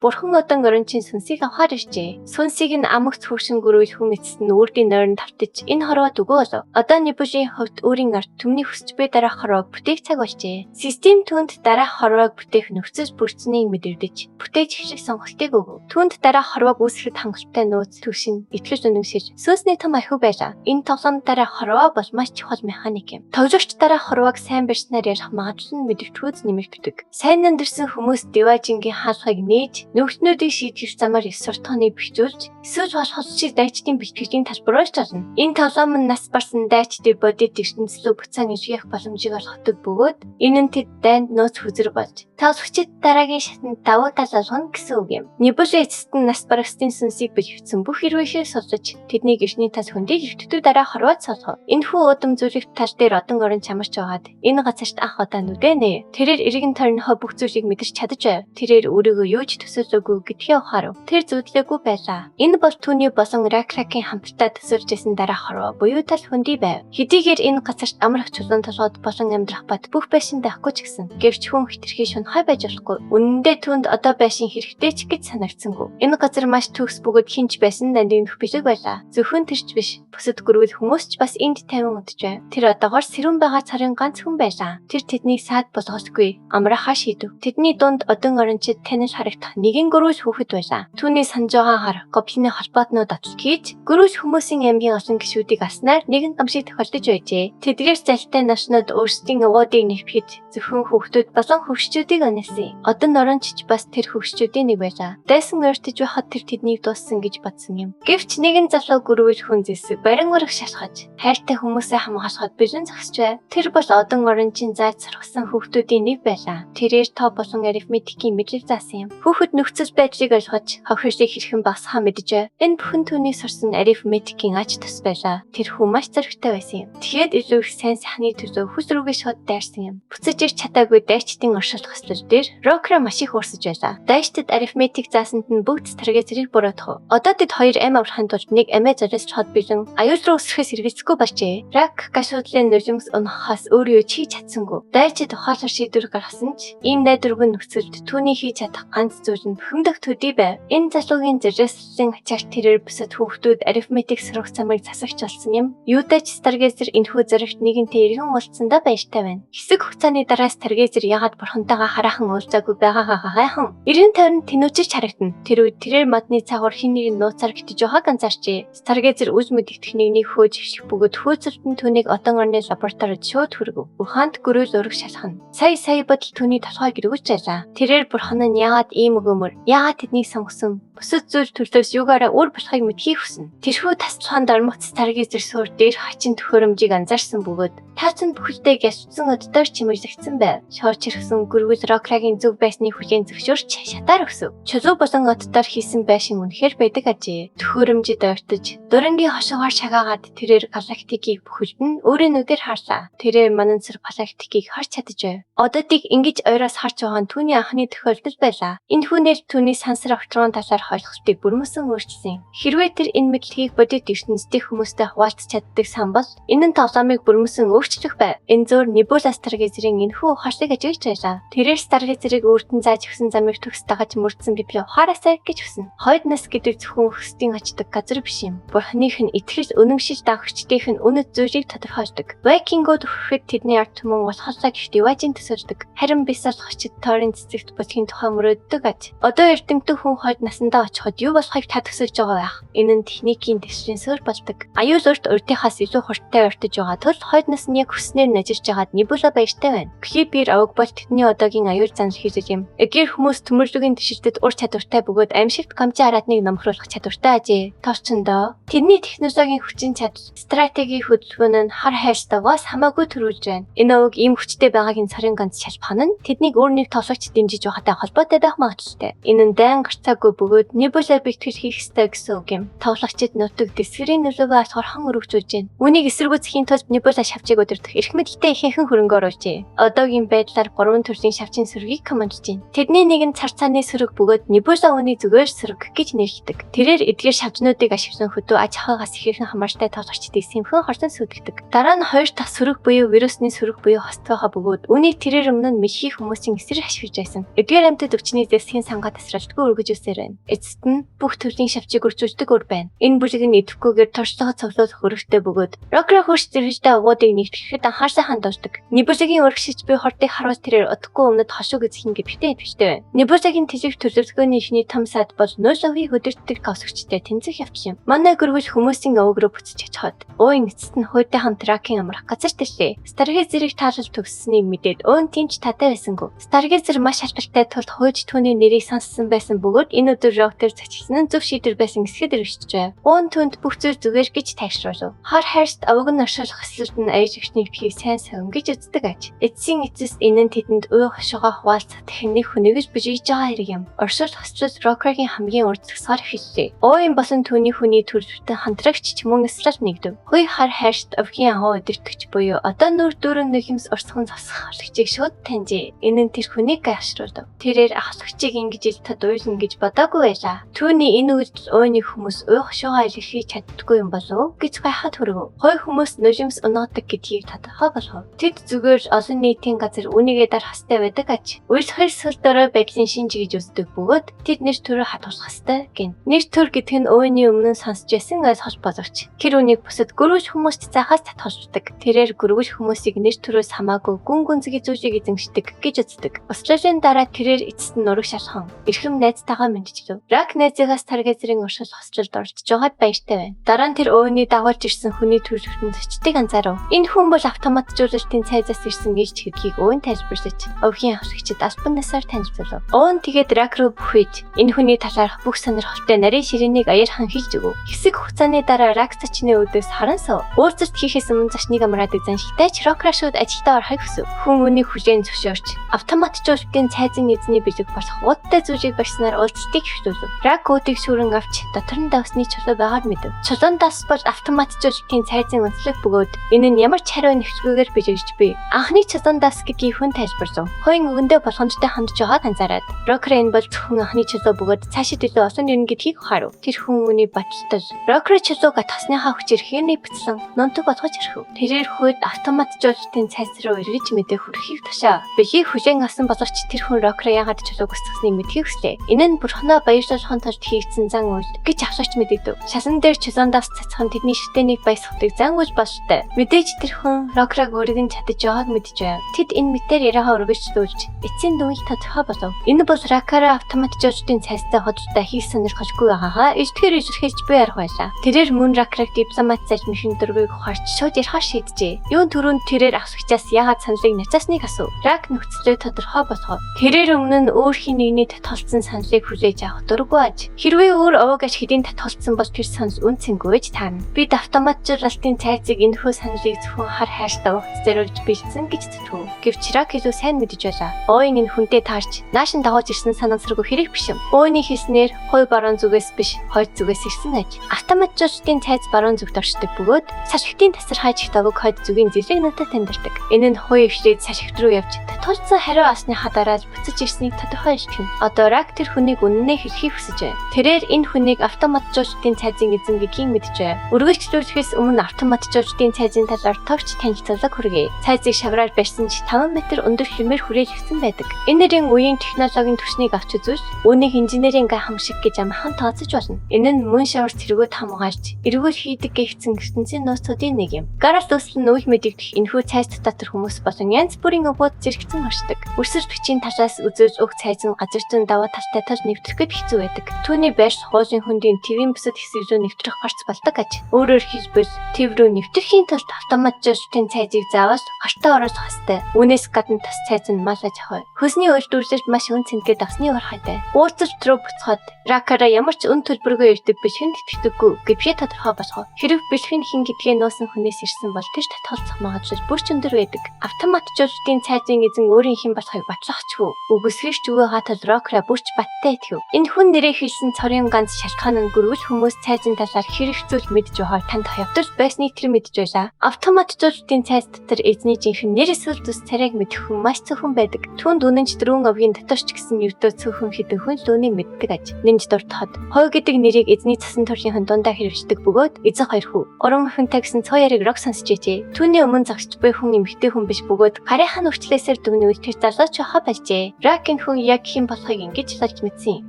Бурхан одон орончийн сүнсийг авахар иржээ. Сүнсийг нь амгц хөвшин гөрөөлөх хүн эцэст нь үрдийн нойрон тавтаж энэ хорвоод өгөө болов. Одоо Небужийн хувьд өөрийн ард түмний хүсч буй дараах хорвоог бүтээх цаг болжээ. Систем түнд дараах хорвоог бүтээх нөхцөл бүрдсэнийг мэдэрдэж бүтээж хэвших сонголтыг өгөв. Түнд дараах хорвоог үүсгэхэд хангалттай нууц түвшин итгэж үнэмшиж сүнсний том ахиу байлаа. Энэ тоглоомд дараах хорвоо бол маш чухал механик юм. Тоглогч дараах хорвоог сайн барьснаар ярих магадлал нь мэдрэхүйц нэмэгддэг. Сайн нандирсан хүмүүс Деважингийн хаалгыг нээж нөхцнүүдийг шийдэх замаар ёс суртахууныг бичүүлж эсвэл болох шиг дайчдын битгэжийн талбаруулж олно. Энэ тоглоом нь нас барсан дайчдын бодит ертөнцлөө буцаан иргэх боломжийг олгодог бөгөөд энэ нь тэд дайнд нууц хүзэр болж тоглогчид дараагийн шатанд давуу тал олгоно гэсэн үг юм. Небужи эцэст нь нас барагчдын сүнсийг бичигдсэн бүх хэрвэшээ сонсож тэдний гэршний тал хөндийг өвтөдөг дараа хорвоод сонсгоо. Энэ хүү удам зүйлэх тал дээр одон орон чамарч байгаад энэ газарт анх удаа нүдэнэ. Тэрээр иргэн тойрнохоо бүх зүйлийг мэдэрч чадаж байв. Тэрээр өөрийгөө юу ч төсөөлөөгүй гэдгээ ухаарав. Тэр зүудлээгүй байлаа. Энэ бол түүний болон Ракракийн хамтдаа төсөөлж исэн дараа хорвоо буюу тал хөндөй байв. Хэдийгээр энэ газарт амрах чулуун толгойд болон амьдрах бат бүх байшин байхгүй ч гэсэн гэвч хүн хитрхи шунхай байж болохгүй. Үнэн дээр түүнд одоо байшин хэрэгтэй ч гэж санагдсангүй. Энэ газар маш төгс бөгөөд хинч байсан дандинөх бэлэг байлаа. Зөвхөн тэрч биш. Бусад гөрвөл хүмүүс ч бас энд тайван удаж байв. Тэр одоогоор сэрүүн байгаа царын ганц хүн байлаа. Тэр тэднийг саад болгосгүй. Амрахаа шийдэв. Тэдний дунд одон орончид танил харагдах нэгэн гөрвөл хүүхэд байлаа. Түүний санаж байгаа хар гоблины холбоотнууд атлал хийж гөрвөл хүмүүсийн аймгийн олон гишүүдийг аснаар нэгэн гамшиг тохиолдож байжээ. Тэдгээр залтай наснууд өөрсдийн өвөөдийг нэвхэд зөвхөн хүүхдүүд болон хөвгчүүдийг онилсан. Одон орончч бас тэр хөвгчүүдийн нэг байлаа. Дайсан ойртож байхад тэр тэднийг дууссан гэж бодсон юм. Гэвч нэгэн залуу гөрвөл хүн зэсэг барин ураг шалгаж хайртай хүмүүсээ хамгаалахад бэлэн зогсож байв. Тэр бол одон орончийн зааж сархсан хүүхдүүдийн нэг байлаа. Тэрээр тоо болон арифметикийн мэдлэг заасан юм. Хүүхэд нөхцөл байдлыг ойлгож хавхирлыг хэрхэн багасхаа мэдэж байв. Энэ бүхэн түүний сурсан арифметикийн ач тус байлаа. Тэр хүн маш зоригтой байсан юм. Тэгэхэд илүү их сайн сайхны төлөө хүс рүүгээ шууд дайрсан юм. Буцаж ирч чадаагүй дайчдын оршуулах хэсэл дээр Рокра маш их уурсаж байлаа. Дайчдад арифметик заасанд нь бүгд стратеги зэрэг буруутгав. Одоо тэд хоёр ам аврахын тулд нэг амиа зориулж хад бэлэн аюул руу өсөхөөс эргэлзэхгүй болжээ. Рак гашуудлын нулимс унахаас өөрөө хийж чадсангүй. Дайчид ухаалаар шийдвэр гаргасан ч энэ найдваргүй нөхцөлд түүний хийж чадах ганц зүйл нь бухимдах төдий байв. Энэ залуугийн зэрэслэлийн ачаарт тэрээр бусад хүүхдүүд арифметик сурах замыг засагч болсон юм. Юудач Старгейзер энэхүү зоригт нэгэнтээ иргэн уулзсандаа баяртай байна. Хэсэг хугацааны дараа Старгейзер ягаад бурхантайгаа хараахан уулзаагүй байгаагаа гайхан. Иргэн тойронд тэнүүчирч харагдана. Тэр үед тэрээр модны цагуур хин нэг нууцаар гитэж байгааг анзаарчээ. Старгейзер үз мэдэгдэх нэгний хөөж хөвших бөгөөд хөөцөлтөнд түүнийг одон орны лабораторид шууд хүргэв. Ухаанд гөрөөл ураг шалгана. Сая бодол түүний толгойг эргүүлж байлаа. Тэрээр бурхан нь яагаад ийм өгөөмөр, яагаад тэднийг сонгосон, бусад зүйл төрлөөс юугаараа өөр болохыг мэдхийг хүснэ. Тэрхүү тасалгаанд ормогц Старгейзер суур дээр хачин төхөөрөмжийг анзаарсан бөгөөд таацсан бүхэлдээ гясвцсан оддоор чимэрлэгдсэн байв. Шоорч ирсэн гөргөл Рокрагийн зөв байсны хүлийн зөвшөөрч шатаар өсөв. Чулуу болон оддоор хийсэн байшин үнэхээр байдаг ажээ. Төхөөрөмжид ойртож дурангийн хошоогоор шагаагаад тэрээр галактикийг бүхэлдэн өөрийн нүдээр харлаа. Тэрээр манансар галактикийг харж чадаж байв. Ододыг ингэж ойроос харж байгаа нь түүний анхны тохиолдол байлаа. Энэ хүнээр түүний сансар октрон талаар хойлохтыг бүрмөсөн өөрчилсөн. Хэрвээ тэр энэ мэдлэгийг бодит ертөнцийн хүмүүстэй хуваалцах чаддаг сан бол энэ нь тоглоомыг бүрмөсөн өөрчлөх байв. Энэ зөөр Небула Старгейзерийн энэхүү ухаалцыг ажиглаж байлаа. Тэрээр Старгейзерийг өөртөө зааж өгсөн замыг төгс дагаж мөрдсөн библи ухаараасай гэж хүснэ. Хойд нас гэдэг зөвхөн хөстийн очдог газар биш юм. Бурханых нь итгэл үнэмшил дагагчдынх нь үнэт зүйлийг тодорхойлдог. Вайкингууд өрхөд тэдний ард түмэн улхаллаа гэж Деважин төсөөлдөг. Харин бис олгогчид тойрон цэцэгт бүсгийн тухай мөрөөддөг аж. Одоо эрдэмтэн хүн хойд насандаа очиход юу болохыг та төсөөлж байгаа байх. Энэ нь техникийн төсвийн суурь болдог. Аюул урт урдынхаас илүү хурдтай ойртож байгаа тул хойд нас нь яг хүснээр нажирч байгаад Небула баяртай байна. Клипер авг бол тэдний одоогийн аюул занал хийдэг юм. Эгээр хүмүүс төмөрлөгийн тишэлтэд ур чадвартай бөгөөд амьшигт гамжин хараатныг номхруулах чадвартай ажээ. Торчондоо тэдний технологийн хүчин чадал, стратегийн хөдөлгөөн нь хар хайртайгаас хамаагүй төрүүлж байна. Энэ авг ийм хүчтэй байгаагийн царин ганц шалбархан нь тэднийг өөр нэг тоглогч дэмжиж байхтай холбоотой байх магадлалтай. Энэ нь дайн гарцаагүй бөгөөд Небула бэлтгэл хийх ёстой гэсэн үг юм. Тоглогчид нутаг дэсгэрийн нөлөөгөө асгархан өргөжүүлж байна. Үүнийг эсэргүүцхийн тулд Небула шавчийг өдөртөх эрх мэдэлтэй ихэнхэн хөрөнгө оруулжээ. Одоогийн байдлаар 3 төрлийн шавчин сөргийг командж байна. Тэдний нэг нь цар цааны сөрөг бөгөөд Небула үүнийг зүгээр сөрөг гэж нэрлэдэг. Тэрээр эдгээр шавчнуудыг ашиглан хөдөө аж ахуйгаас ихэнхэн хамаартай тоглогчдыг сэмхэн хорсон сүйтгэдэг. Дараа нь 2 дахь сөрөг буюу вирусны сөрөг буюу хостойхоо бөгөөд үүнийг тэрээр өмнө нь мэхий хүмүүсийн эсрэг ашиглаж байсан. Эдгээр амьтад өвчний зэсгийн сан цангаа тасралтгүй өргөж үсээр байна. Эцэст нь бүх төрлийн шавчийг өрчүүлдэг өр байна. Энэ бүлэг нь идэвхгүйгээр торчлогоо цовлуулах хөрөгтэй бөгөөд Рокра хурц зэрэгтэй угуудыг нэгтгэхэд анхаарсан хандуулдаг. Нибусагийн урагшиж буй хортыг харуус тэрээр удахгүй өмнөд хошуу гизхийн гэвчтэй идэвчтэй байна. Нибусагийн тэжиг төлөвлөгөөний ихний том сайд бол нөөсөгийн хөдөлтөг тосгчтэй тэнцэх явц юм. Манай гөрвөл хүмүүсийн өвг рүү буцаж очиход уугийн эцэст нь хойтой хам тракийн амрах газар тэрлээ. Старгиз зэрэг таалал төгссөнийг мэдээд уун тэмч татай байсангүй. Старгиз зэрэг маш албартай тулд хойж түүний нэрийг сонссон байсан бөгөөд энэ өдөр Роктер цачилсан нь зөв шийдвэр байсан эсэхэд эргэжж байв. Уун түнд бүх зүйл зүгээр гэж тайшруулв. Хар хайрст аваг нь оршуулах эсэлд нь аяжигчны бихийг сайн савин гэж үздэг аж. Эцсийн эцэст энэ нь тэдэнд уй хошоогоо хуваалцах техник хүнийгэж бижиж байгаа хэрэг юм. Оршуулах эсэлд Рокрагийн хамгийн урддаг сар хэллээ. Уугийн болон түүний хүний төрөлтөд хамтрагч ч мөн эсрэл нэгдэв. Хүй хар хайрст овгийн ахуй өдөртөгч буюу одоо нүр дүүрэн нэхэмс орсхон засах ахлагчийг шууд таньжээ. Энэ нь тэр хүнийг гайхшруулв. Тэрээр ахлагчийг ингэж ил тад уйлна гэж бодоогүй байлаа. Түүний энэ үед ууйны хүмүүс уй хошоогоо илэрхийлж чаддаггүй юм болов гэж гайхаад хүргэв. Хой хүмүүс нулимс унаадаг гэдгийг тодорхой болгов. Тэд зүгээр олон нийтийн газар үнийгээ дар хастай байдаг аж. Үйлсхэр сүлдөрөө байдлын шинж гэж үздэг бөгөөд тэд нэр төрөө хатуулах хастай гин. Нэр төр гэдэг нь ууйны өмнө сонсч байсан ойлгож боловч тэр үнийг бусад гөрвөж хүмүүст заахаас татгалздаг. Тэрээр гөрвөж хүмүүсийг нэр төрөөс хамаагүй гүн гүнзгий зүйлийг эзэмшдэг гэж үздэг. Өсрөлийн дараа тэрээр эцэст нь нураг шалхан эрхэм найзтайгаа мэдчихв. Рак найзыгаас таргазрын уршил хосчлд орж жоод баяртай байна. Дараа нь тэр өөний дагуулж ирсэн хүний төрөлхтөнд зочдыг анзаарав. Энэ хүн бол автоматжуулалтын цайзаас ирсэн гэж хэдгийг өөнд тайлбарлаж овгийн аврагчид албан насаар танилцуулав. Оон тэгээд Рак руу бүхийж энэ хүний талаарх бүх сонирхолтой нарийн ширээнийг аяархан хэлж өгөв. Хэсэг хугацааны дараа Рак зочны өдөөс харан суув. Уулзалт хийхээс өмнө зочныг амраадаг заншилтайч Рокра шууд ажилдаа орохыг хүсв. Хүн үнийг хүлээн зөвшөөрч автоматжуулалтын цайзын эзний бэлэг болох уудтай зүйлийг барьснаар уулзалтыг эхлүүлв. Рак уудыг шүүрэн авч дотор нь давсны чулуу байгааг мэдэв. Чулуун дас бол автоматжуулалтын цайзын онцлог бөгөөд энэ нь ямар ч хариу нэвтрүүлгээр бижигж буй. Анхны чулуун дас гэдгийг хүн тайлбарлав. Хойн өгөндөө болгоомжтой хандж байгааг анзаараад Рокра энэ бол зөвхөн анхны чулуу бөгөөд цаашид илүү олон юм гэдгийг харав. Тэр хүн үний баталтай. Рокра чулууг тасныхаа хүчээр хээний битсэн нунтаг болгож ирхэв. Тэрээр хойд автоматжуулалтын цайз руу эргэж мэдээ хүрхийг тушаа. Бихийг хүлээн авсан боловч тэр хүн Рокра яагаад чулууг өсгөхнийг мэдхийг хүслээ. Энэ нь бурхноо баярлуулахын тулд хийгдсэн зан үйл гэж авсагч мэдэгдэв. Шасан дээр чулуун давс цацхан тэдний ширтээнийг баясгадаг зан үйл болжтой. Мэдээж тэр хүн Рокраг өөрийг нь чадаж байгааг мэдж байв. Тэд энэ мэтээр яриагаа өргөжлүүлж эцсийн дүнг тодорхой болов. Энэ бол Рокара автоматжуулалтын цайзтай хоцтой хийх сонирхолгүй байгаагаа эжтгэр илэрхийлж буй арга байлаа. Тэрээр мөн Рокраг дипломат залмихийн дургүйг ухаарч шууд ярихаар шийджээ. Юун түрүүнд тэрээр авсагчаас яагаад саналыг нацаасныг асуув. Рак нөхцөлөө тодорхой болгов. Тэрээр өмнө нь өөр хин нэгний татгалзсан саналыг хүлээж авах дурггүй аж. Хэрвээ өөр овог аж хэдийн татгалзсан бол тэр санал үнцэнгүй гэж таарна. Бид автоматжуулалтын цайзыг энэхүү саналыг зөвхөн хар хайртай угц зориулж бэлдсэн гэж зүтгэв. Гэвч Рак илүү сайн мэдэж байлаа. Ууйн энэ хүнтэй таарч наашин дагуулж ирсэн санамсаргүй хэрэг биш юм. Ууйны хэлснээр хой баруун зүгээс биш хойд зүгээс ирсэн аж. Автоматжуулалтын цайз баруун зүгт оршдог бөгөөд сашигтын тасархайч тавг хойд зүгийн зэрлэг надад таньдардаг. Энэ нь хой өвчлээд сашигт руу явж татгалзсан хариу асныхаа дараа буцаж ирснийг тодорхойлж байна. Одоо Рак тэр хүнийг үнэнээ хэлхийг хүсэж байна. Тэрээр энэ хүнийг автоматжуулалтын цайзын эзэн гэдгийг мэдж байв. Үргэлжлүүлэхээс өмнө автоматжуулалтын цайзын талаар товч танилцуулга хүргэе. Цайзыг шавраар барьсан ч 5 м өндөр хэмээр хүрээж өгсөн байдаг. Энэ нэрийн үеийн технологийн түвшнийг авч үзвэл үүнийг инженерийн гайхамшиг гэж амархан тооцож болно. Энэ нь мөн шавар цэргүүд хамгаалж эргүүл хийдэг гихцэн ертөнцийн нууцуудын нэг юм. Гараас дүүслэн үйл мэдэгдэх энэхүү цайз дотор хүмүүс болон янз бүрийн өвгүүд зэрэгцэн оршдог. Үрсэр бичийн талаас үзүүлж уг цайзын газар зүүн даваа талтай тал нэвтрэхэд хэцүү байдаг. Түүний байр хуулийн хөндийн твийн бусад хэсэг рүү нэвтрэх гарц болдог аж. Өөрөөр хэлбэл тв рүү нэвтрэхийн тулд автоматжуулалтын цайзыг заавал гартаа оруулах ёстой. Үүнээс гадна тас цайз нь мал аж ахуй. Хөлсний үйлдвэрлэлд маш өн цэнгээд авсны урхайтай. Уулзалт руу буцахад Ракара ямар ч өн төлбөргүй ирдэг биш хэн итгэдэггүй гэдгээ тодорхой болгов. Хэрэг бэлхэн хин гэдгээ нуусан хүнээс ирсэн бол тэр татгалзах магадлал бүр ч өндөр байдаг. Автоматжуулалтын цайзын эзэн өөрийн хэн болохыг батлахчгүй. Үгүйсгэрч өгөө хатал Рокра бүрч баттай итгэв. Энэ хүн нэрээ хэлсэн цорын ганц шалтгаан нь гөрвөл хүмүүс цайзын талаар хэрэгцүүл мэдж байгааг танд хавтарч байсныг тэр мэдж байлаа. Автоматжуулалтын цайз дотор эзний жинхэнэ нэр эсвэл зүс царайг мэдэх хүн маш цөөхөн байдаг. Түүнд үнэнч дөрвөн овгийн доторч гэсэн өвдөө цөөхөн хэдэн хүн л үүнийг мэддэг аж. Нэмж дуртахад хой гэдэг нэрийг эзний цасан төрлийн дундаа хэрэгждэг бөгөөд эзэн хоёр хүү. Уран охинтой гэсэн цоо яриг Рок сонсч ээжээ. Түүний өмнө загсч буй хүн эмэгтэй хүн биш бөгөөд гарийнхаа нүртлээсээр дүгнээ үлдэх залууч хаа байжээ. Рак энэ хүн яг хэн болох болохыг ингэж салж мэдсэн юм.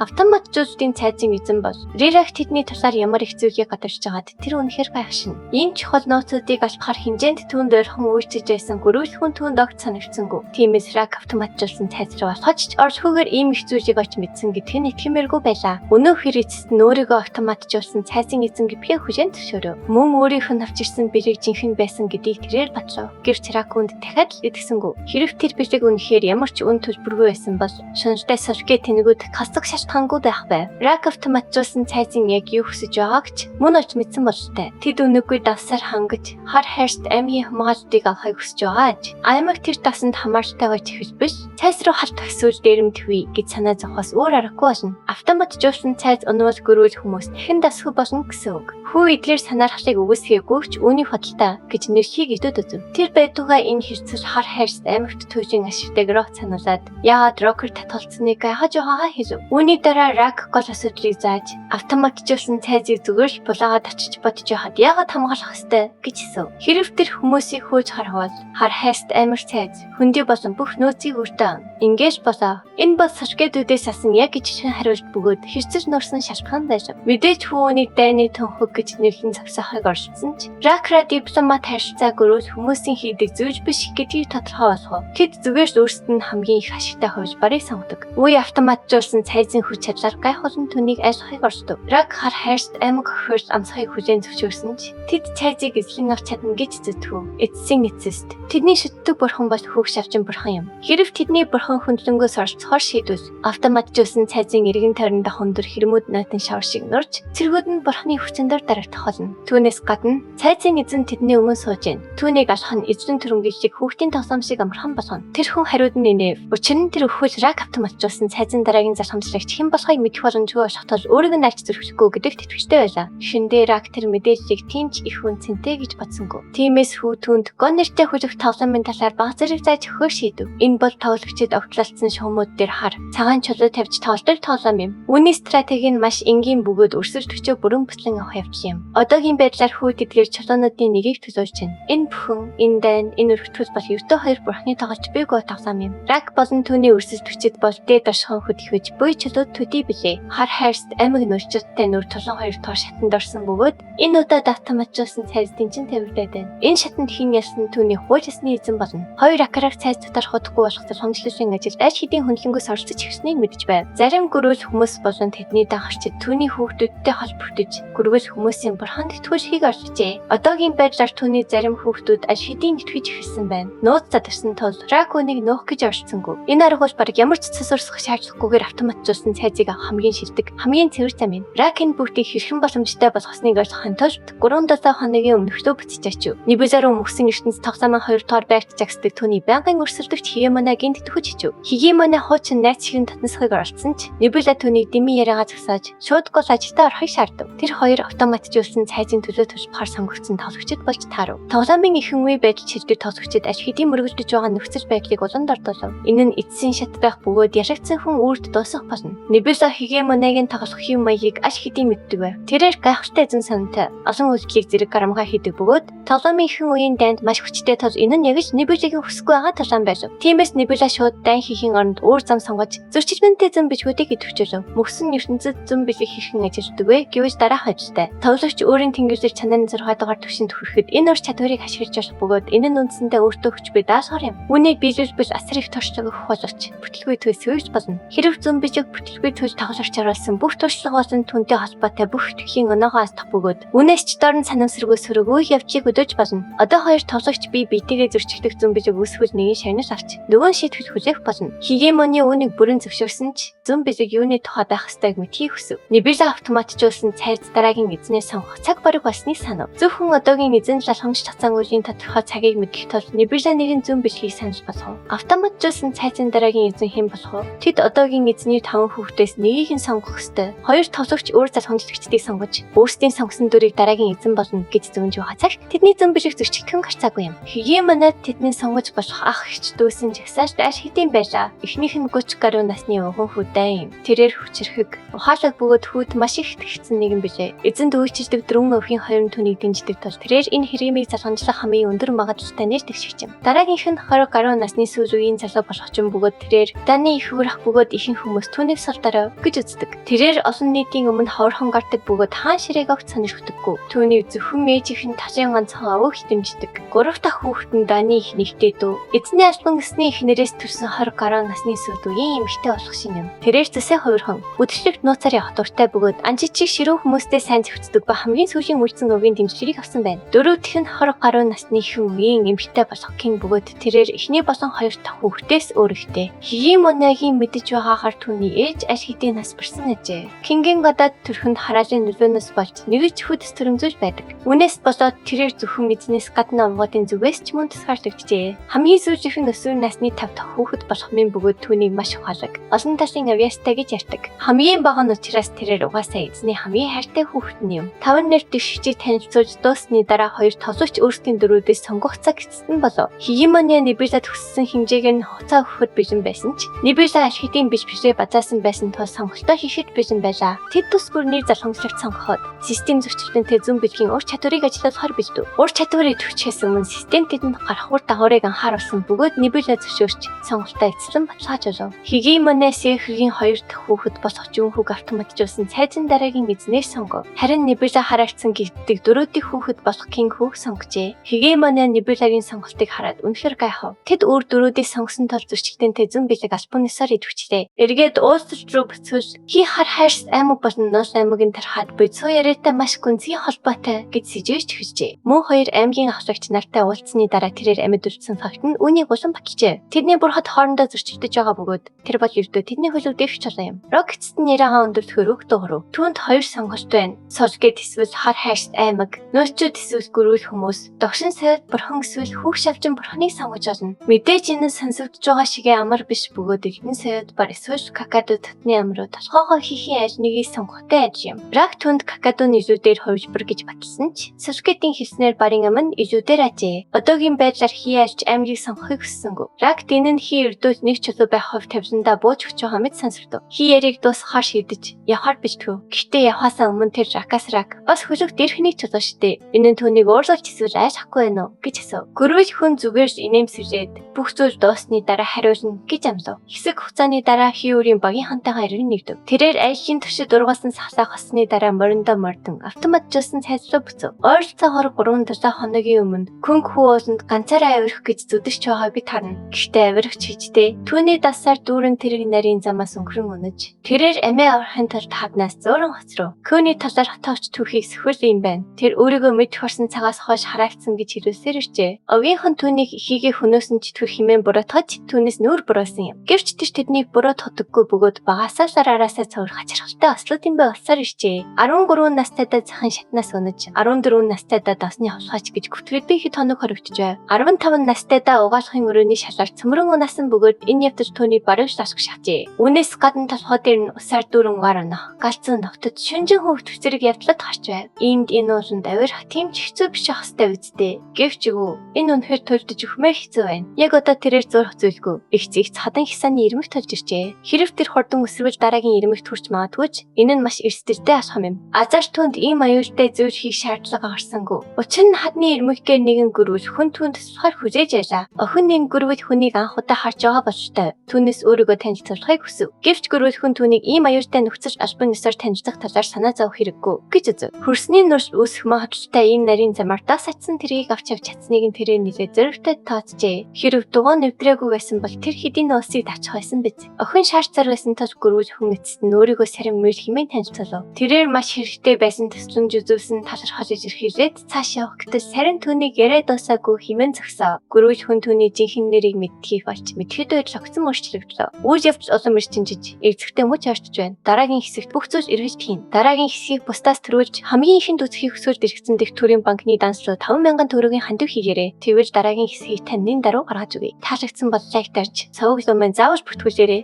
Автоматжуулалтын цайзын эзэн бол Рирак тэдний талаар ямар их зүйлийг гадарч байгаад тэр үнэхээр гайхшин. Энэ чухал нууцуудыг алхахаар хинжээнд түүнд ойрхон үйлчилж байсан гөрүүлхэн түүнд огт санагдсангүй. Тиймээс Рак автоматжуулсан цайз руу алхаж оршихгүйгээр ийм их зүйлийг олж мэдсэн гэдг нь итгэмээргүй байлаа. Өнөө хэр эцэст нь өөрийгөө автоматжуулсан цайзын эзэн гэхээ хүлээн зөвшөөрөв. Мөн өөрийнх нь авчирсан бэрэг жинхэнэ байсан гэдгийг тэрээр батлав. Гэвч Рак үнд дахиад л итгэсэнгүй. Хэрв тэр бэрэг үнэхээр ямар ч үн төлбөргүй байсан бол шунжтай Сорке тэнэгүүд хасах шалтгаангүй байх байв. Рак автоматжуулсан цайзын яг юу хүсэж байгааг ч мөн олж мэдсэн бололтой. Тэд өнөөгүй давсаар хангаж хар хайрт аймгийн хамгаалтыг авахыг хүсэж байгаа ч аймаг тэр давсанд хамаартай байж ихэж биш. Цайз руу харт төсөөл дээрэмтвэ гэж санаа зовхоос өөр аргагүй болно. Автоматжуулсан цайз онвол гөрүүл хүмүүс дахин дасгүй болно гэсэн үг. Хүү эдлэр санаархлыг үгүйсгээгүй ч үүний хөдөлთა гэж нэрхийг идэвд үзв. Тэр байдугай энэ хэрцэл хар хайрт аймагт түүжин ашигтай рог сануулад яагаад рокер татгалцсныг хаж байгаагаа хэлв. Үүний дараа Рак гол асуудлыг зааж автоматжуулсан цайзыг зүгээр л булаагаад очиж бодож яхад яагаад хамгаалах ёстой гэж хэлв. Хэрв тэр хүмүүсийг хөөж харвал хар хайрт аймаг цайз хөндий болон бүх нөөцийг өртөө. Ингээс болоо. Энэ бол Соркедүүдээс асан яг ижил хариулт бөгөөд хэрцэж нурсан шалтгаан байж. Мэдээж хүүнийг дайны төнхөг гэж нэрлэн зогсоохыг оршсон ч Ракра дипломат харилцааг өрөөл хүмүүсийн хийдэг зүйл биш гэдгийг тодорхой болгов. Тэд зүгээр л өөрсдөд нь хамгийн их ашигтай хувьж барыг сонгодог. Үе автоматжуулсан цайзын хүч чадлаар гайхуулан түүнийг айлхахыг оршдог. Рак хар хайрт аймаг өхөрс амсахыг хүлээн зөвшөөрсөн ч тэд цайзыг эзлэн авч чадна гэж зүтгв. Эцсийн эцэст тэдний шүтдэг бурхан бол хүүг шавжин бурхан юм. Хэрв тэдний бурхан хөндлөнгөөс орцохоор шийдвэл автоматжуулсан цайзын эргэн тойронд хөндөр хэрмүүд нотын шавар шиг нурж цэргүүд нь бурханы хүчээр дарагдах болно. Түүнээс гадна цайзын эзэн тэдний өмнө сууж байна. Түүнийг алах нь эзэн төрөмгөл шиг хүүхдийн тоглоом шиг амархан болгоно. Тэр хүн хариуд нь инэв. Учир нь тэр өхөл Рак автоматжуулсан цайзын дараагийн зархамжлагч хэн болохыг мэдэх боломжгүй шатал өөрийг нь альч зөрчихгүй гэдэгт итгэжтэй байлаа. Шиндээ Рак тэр мэдээллийг тийм ч их үнцэнтэй гэж бодсонгүй. Тиймээс хүү түүнд гон нэртэй хүлэх тоглоомын талаар баг зэрэг зааж өгөхөөр шийдэв. Энэ бол тоглогчид огтлалцсан шуумууд дээр хар цагаан чулуу тавьж тоглодог тоглоом юм. Үүний стратеги нь маш энгийн бөгөөд өрсөлд төчөө бүрэн бүтлэн авах явц юм. Одоогийн байдлаар хүү тэдгээр чулуунуудын нэгийг төлөөлж байна. Энэ бүхэн, энэ дайн, энэ өргөтгөл бол ердөө хоёр бурхны тоглож бийгөө тоглоом юм. Рак болон түүний өрсөлд төчид бол дээд оршихуун хөдөлгөж буй чулууд төдий билээ. Хар хайрт аймаг нөрчөлттэй нүр тулан хоёр тоо шатанд орсон бөгөөд энэ удаад автоматжуулсан цайз тэнцэн тавирдаад байна. Энэ шатанд хин ялсан түүний хууч ясны эзэн болно. Хоёр акараг цайз дотор ходохгүй болох тусламжлалын ажилд аль хэдийн хөндлөнгөөс оролцож эхэлснийг мэдж байв. Зарим гөрүүл хүмүүс болон тэдний дагагчид түүний хүүхдүүдтэй холбогдож гөрвөл хүмүүсийн бурханд итгүүлэхийг орчжээ. Одоогийн байдлаар түүний зарим хүүхдүүд аль хэдийн итгэж эхэлсэн байна. Нууц задарсан тул Рак үнийг нуух гэж оролцсонгүй. Энэ арга бол баг ямар ч цэс урсгах шаардлагагүйгээр автоматжуулсан цайзыг авах хамгийн шилдэг, хамгийн цэвэр зам юм. Рак энэ бүгдийг хэрхэн боломжтой болгосныг ойлгохын тулд 3-7 хоногийн өмнөхдөө бүтэж очив. Нибула руу мөсөн ертөнц тоглоомын 2 дугаар байгт жагсдаг түүний байнгын өрсөлдөгч Хигемонагийн тэтгэж ичв. Хигемона хуучин найз ширэн татнасхыг оролцсон ч Нибула түүнийг дими яриагаа зогсоож шууд гол ажилдаа орохыг шаардав. Тэр хоёр автоматжуулсан цайзын төлөө туслахаар сонгогдсон тоглогчид болж таарав. Тоглоомын ихэнх үе байдал шилдэг тоглогчид аль хэдийн мөргөлдөж байгаа нөхцөл байдлыг улам дордуулав. Энэ нь эцсийн шат байх бөгөөд ярагцсан хүн үрд дуусах болно. Нибула Хигемонагийн тоглохын маягийг аль хэдийн мэддэг байв. Тэрээр гайхалтай эзэн санамтай олон үйлдэлийг зэрэг гарамгаа хийдэг бөгөөд тоглоомын ихэнх үеийн дайнд маш хүчтэй тул энэ нь яг л Нибулагийн хүсэхгүй байгаа талаан байв. Тиймээс Нибула шууд дайн хийхийн оронд өөр зам сонгож зөрчилмөнтэй зам бичгүүдийг идэвхжүүлв. Мөсөн ертөнцид зам бичиг хийхэн ажилладаг вэ гэвч дараах ажилтай. Тоглогч өөрийн тэнгэрлэг чанарын 6 дугаар түвшинд хүрэхэд энэ ур чадварыг ашиглаж болох бөгөөд энэ нь үндсэндээ өөртөө хүч бий даасгар юм. Үүнийг биелүүлбэл асар их туршлага өгөх боловч бүтлгүй төсөөлж болно. Хэрв зам бичиг бүтлгүй төлж тоглогч харуулсан бүх туршлага болон түүнтэй холбоотой бүх итгэхийн оноогоо алдах бөгөөд үнээс ч дорн санамсаргүй сөрөг үе явдлыг өдөөж болно. Одоо хоёр тоглогч бие биетэйгээ зөрчигдөх зам бичиг үүсгэл нэгin шагнал авч нөгөө шийтгэл хүлээх болно. Хигемоны үүнийг бүрэн зөвшөөрсөн ч зам бичиг юуны тухай байх ёстойг мэдхийг хүсв. Нибула автоматжуулсан цайз дараагийн эзнээс сонгох цаг бараг болсныг санав. Зөвхөн одоогийн эзэн лалхамж татсангуулийн тодорхой цагийг мэдэх тул Нибула нэгэн зам бичгийг санал болгов. Автоматжуулсан цайзын дараагийн эзэн хэн болох вэ? Тэд одоогийн эзний 5 хүүхдээс нэгийг нь сонгох ёстой. Хоёр тоглогч өөр залхамжлагчдыг сонгож өөрсдийн сонгосон дүрийг дараагийн эзэн болно гэж зөвнж байгаа цаг тэдний зам бичиг зөрчигдөн гарцаагүй юм. Хигемонад тэдний сонгож болох ах эгч дүүсэн жагсааш аль хэдийн байлаа. Эхнийх нь 30 гаруй насны өвгөн хүүдэн юм. Тэрээр хүчрхэг ухаалаг бөгөөд хүүд маш их итгэгдсэн нэгэн билээ. Эзэн дүү дүүчдэг дөрвөн өвхийн 20 түүнийг дэмждэг тул тэрээр энэ хэргийг залгамжлах хамгийн өндөр магадлалтай нэр тэгшигч юм. Дараагийнх нь 20 гаруй насны сүүл үеийн залуу болох ч бөгөөд тэрээр Даны их хүрах бөгөөд ихэнх хүмүүс түүнийг сулдараа гэж үздэг. Тэрээр олон нийтийн өмнө ховорхон гардаг бөгөөд хаан ширээг огт сонирхдаггүй. Түүнийг зөвхөн ээжийнх нь ташин ганцхан авах хэмждэг. 3 дахь хүүхэд нь Даны их нэгтэй дүү. Эзний албан ёсны эхнэрээс төрсэн 20 гаруй насны сүүл үеийн эмэгтэй болох шин юм. Тэрээр зөсөө хувирхан бүдшигт нууцаар явах дуртай бөгөөд анжичиг ширүү хүмүүстэй сайн зохицдог ба хамгийн сүүлийн үлдсэн өвгийн дэмжлэрийг авсан байна. Дөрөв дэх нь 20 гаруй насны хүн үеийн эмэгтэй болох гин бөгөөд тэрээр эхний болон хоёр дахь хүүхдээс өөр ихтэй. Хигийн Монагийн мэдэж байгаагаар түүний ээж аж хэдийн нас барсан ажээ. Кингийн гадаад төрхөнд хараалын нөлөөнөөс болж нэгж хүдэс төрөмзөж байдаг. Үүнээс болоод тэрээр зөвхөн эзнээс гадна овгоодын зүгээс ч мөн тусгаарлагджээ. Хамгийн сүүжийнхэн өсвөр насны 5 дахь хүүхэд болох мэн бөгөөд түүнийг маш ухаалаг. Олон талын авьяастай гэж ярьдаг. Хамгийн бага нь учраас тэрээр угаасаа эзний хамгийн хайртай хүүхэд нь юм. 5 нэр дэш хичээл танилцуулж дуусны дараа хоёр тосооч өөрсдийн дөрүүдээс сонгох цаг эцэстэн болов. Хигимоны Нибелла төгссөн хэмжээг нь хуцаа өгөхөд бижин байсан ч Нибелла аж хэдийн бишбишрээ базаасан байсан тул сонголтоо хийхэд бижин байлаа. Тэд тус бүр нэр залхамжлагч сонгоход систем зөрчилдөнтэй зүүн бэлгийн ур чадварыг ажиллуулахар бэлдв. Ур чадварыг төвчхээс өмнө систем тэдэнд гарахур дагаврыг анхааруулсан бөгөөд Нибелла зөвшөөрч сонголтоо эцэслэн баталгааж олов. Хигимоны Сэхрийн хоёр дахь хүүхэд болох Жүнхүг автоматжуулсан цайзын дараагийн эзнээс сонгов. Харин Нибелла хараагдсан гэгддэг дөрөвдөх хүүхэд болох Кингхүг сонгожээ. Хигимоны Нибеллагийн сонголтыг хараад үнэхээр гайхав. Тэд өөр дөрүүдийг сонгосон тул зөрчилдөнтэй зүүн бэлэг албанысаар идэвхжлээ. Эргээд уулзч руу буцвал хи хар хайрс аймаг болон ноос аймагийн тархаад буй цуу яриатай маш гүнзгий холбоотой гэж сэжиж төгсжээ. Мөн хоёр аймгийн ахлагч нартай уулзсны дараа тэрээр амьд үлдсэн факт нь үүнийг улам багчжээ. Тэдний бурхад хоорондоо зөрчилдөж байгаа бөгөөд тэр бол ердөө тэдний хөлөг дэвш чулаа юм. Рокетст нь яриагаа өндөртөхөр үг дуурав. Түүнд хоёр сонголт байна. Солгет эсвэл хар хайрс аймаг, ноосчууд эсвэл гөрүүл хүмүүс. Догшин сайд бурхан эсвэл хүүх шавжин бурханыг сонгож олно. Мэдээж энэ сонсогдож байгаа шигээ амар биш бөгөөд эхнэн сайд бар эсвэл какадо татны амруу толгоогоо хийхийн аль нэгийг сонгохтой аж юм. Рак түнд какадоны илүүдээр хувьжбар гэж баталсан ч Солгетийн хэлснээр барын ам нь илүүдээр ажээ. Одоогийн байдлаар хиялж аймгийг сонгохыг хүссэнгүй. Рак дэн нь хи өрдөөс нэг чулуу байх хувь тавиландаа бууж өгч байгаа мэт сонсогдов. Хи яриг дуусгахаар шийдэж явахаар бэлтгэв. Гэхдээ явахаасаа өмнө тэр ракас рак бас хөлөг дэрхний чулуу штэ. Энэ нь түүнийг уурлуулж эсвэл айж хахгүй байна уу гэж асуув. Гөрвөл хүн зүгээр инээмсэжээд бүх зүйл дуусны дараа хариулна гэж амлав. Хэсэг хугацааны дараа хи өрийн багийн хантайгаа иргэн нэгдэв. Тэрээр айлын төвшөд ургасан сахлаа хосны дараа мориндоо мордон автоматжуулсан сайз руу буцав. Ойролцоогоор 3-7 хоногийн өмнө Күнг хүү ууланд ганцаараа авирах гэж зүдэш байгаа би тарна. Гэхдээ авирагч хижтэй. Түүний дасаар дүүрэн тэрэг нарийн замаас өнгөрөн өнөж. Тэрээр амиа аврахын тулд хаднаас зөөрөн хоцров. Көөний талаар хотоогч түүхийг сөхөл юм байна. Тэр өөрийгөө мэдэх орсон цагаас хойш хараагдсан гэж хэлүүлсээр иржээ. Овгийнхан түүнийг ихийгээ хөнөөсөн ч тэр химэн буруутгаж түүнээс нүүр буруулсан юм. Гэвч тэр тэднийг буруутгадаггүй бөгөөд багасаа араасаа цовр хачирхалтай ослоодын бай болсоор иржээ. 13 настайдаа захын шатнаас өнөж 14 настайдаа дасны хавлгаач гэж күтгэд би хэд хоног хоригдож байв. 15 настайдаа угаалгахын өрөөний шалаар цөмрөн унасан бөгөөд энэ явдал түүний баруун тасг шахжээ. Үүнээс гадна толгой дээр нь усаар дүүрэн угаар онох, галзуу ногтод шүнжин хөвгт зэрэг явдлад гарч байв. Иймд энэ ууланд авирах тийм ч хэцүү биш ах хэвээр үздэй. Гэвч үгүй энэ үнэхээр төлдөж өгмөр хэцүү байна. Яг одоо тэрээр зурх зүйлгүй. Их зэгц хадан хисааны ирмэг тулж иржээ. Хэрв тэр хурдан өсрөвж дараагийн ирмэгт хүрч магадгүй ч энэ нь маш эрсдэлтэй алхам юм. Азар түнд ийм аюултай зүйл хийх шаардлага гарсангүй. Учир нь хадны ирмэггээр нэгэн гөрвөл хүн түнд тусгаар хүлээж байлаа. Охин нэг гөрвөл хүнийг анх удаа харж байгаа болжтой. Түүнээс өөрийгөө танилцуулахыг хүсв. Гэвч гөрвөл хүн түүнийг ийм аюултай нөхцөл албан ёсоор танилцах талаар санаа зовох хэрэггүй гэж үзв. Хөрсний нурс үүсэх магадлалтай ийм нарийн замаар дас атсан тэргийг авч явж чадсныг нь тэрээр нэлээд зөрөвтэй тооцжээ. Хэрв дугуй нэвтрээгүй байсан бол тэр хэдийн нуусыг татчих байсан биз. Охин шаарч зар байсан тул гөрвөл хүн эцэст нь өөрийгөө сарин мөр хэмээн танилцуулав. Тэрээр маш хэрэгтэй байсан төсөлж үзүүлсэн талархаж ирхэлээд цааш явах гэтэл сарин түүнийг яриад дуусаагүй хэмээн зогсоо. Гөрвөл хүн түүний жинхэнэ нэрийг мэдхийг болж мэдхэд байж огцон өөрчлөгдлөө. Үйл явц улам эрчимжиж эзэгтэй мөч ойртож байна. Дараагийн хэсэгт бүх зүйл эргэж хийн. Дараагийн хэсгийг бусдаас төрүүлж хамгийн ихэнд үзэхийг хүсвэл дэргэсэн дэх төрийн банкны данслуу 5,000 төгрөгийн хандив хийгээрэй. Тэгвэл дараагийн хэсгийг таны дараа гаргаж өгье. Таалагдсан бол лайк дарж, цавууг лумын заавал бүртгүүлээрэй.